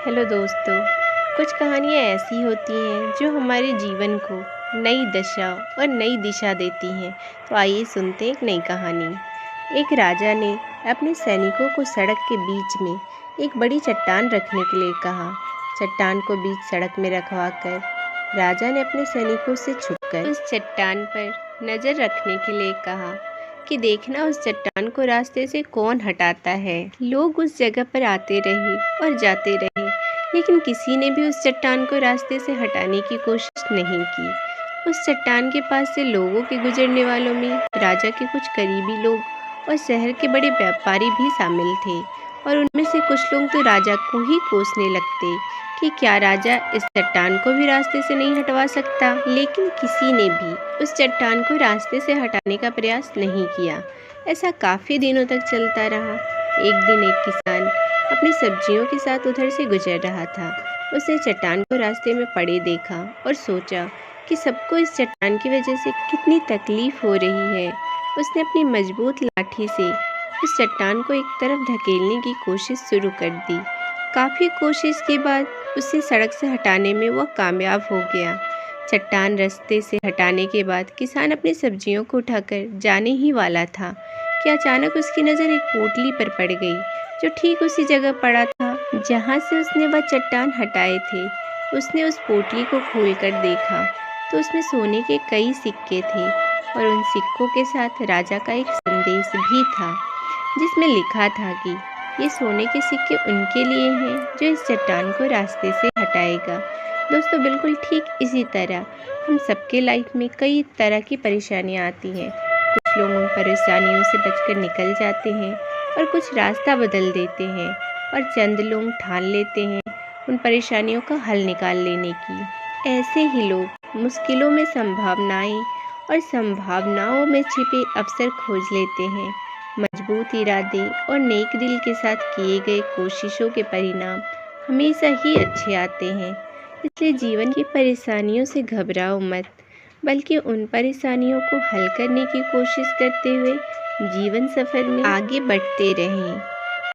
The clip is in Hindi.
हेलो दोस्तों। कुछ कहानियाँ ऐसी होती हैं जो हमारे जीवन को नई दशा और नई दिशा देती हैं। तो आइए सुनते हैं एक नई कहानी। एक राजा ने अपने सैनिकों को सड़क के बीच में एक बड़ी चट्टान रखने के लिए कहा। चट्टान को बीच सड़क में रखवा कर राजा ने अपने सैनिकों से छुपकर उस चट्टान पर नज़र रखने के लिए कहा कि देखना उस चट्टान को रास्ते से कौन हटाता है। लोग उस जगह पर आते रहे और जाते रहे, लेकिन किसी ने भी उस चट्टान को रास्ते से हटाने की कोशिश नहीं की। उस चट्टान के पास से लोगों के गुजरने वालों में राजा के कुछ करीबी लोग और शहर के बड़े व्यापारी भी शामिल थे, और उनमें से कुछ लोग तो राजा को ही कोसने लगते कि क्या राजा इस चट्टान को भी रास्ते से नहीं हटवा सकता। लेकिन किसी ने भी उस चट्टान को रास्ते से हटाने का प्रयास नहीं किया। ऐसा काफ़ी दिनों तक चलता रहा। एक दिन एक किसान अपनी सब्जियों के साथ उधर से गुजर रहा था। उसने चट्टान को रास्ते में पड़े देखा और सोचा कि सबको इस चट्टान की वजह से कितनी तकलीफ हो रही है। उसने अपनी मजबूत लाठी से उस चट्टान को एक तरफ धकेलने की कोशिश शुरू कर दी। काफ़ी कोशिश के बाद उसे सड़क से हटाने में वह कामयाब हो गया। चट्टान रास्ते से हटाने के बाद किसान अपनी सब्जियों को उठाकर जाने ही वाला था कि अचानक उसकी नज़र एक पोटली पर पड़ गई, जो ठीक उसी जगह पड़ा था जहाँ से उसने वह चट्टान हटाए थे। उसने उस पोटली को खोलकर देखा तो उसमें सोने के कई सिक्के थे, और उन सिक्कों के साथ राजा का एक संदेश भी था, जिसमें लिखा था कि ये सोने के सिक्के उनके लिए हैं जो इस चट्टान को रास्ते से हटाएगा। दोस्तों, बिल्कुल ठीक इसी तरह हम सबके लाइफ में कई तरह की परेशानियाँ आती हैं। कुछ लोग उन परेशानियों से बचकर निकल जाते हैं और कुछ रास्ता बदल देते हैं, और चंद लोग ठान लेते हैं उन परेशानियों का हल निकाल लेने की। ऐसे ही लोग मुश्किलों में संभावनाएं और संभावनाओं में छिपे अवसर खोज लेते हैं। मजबूत इरादे और नेक दिल के साथ किए गए कोशिशों के परिणाम हमेशा ही अच्छे आते हैं। इसलिए जीवन की परेशानियों से घबराओ मत, बल्कि उन परेशानियों को हल करने की कोशिश करते हुए जीवन सफ़र में आगे बढ़ते रहें।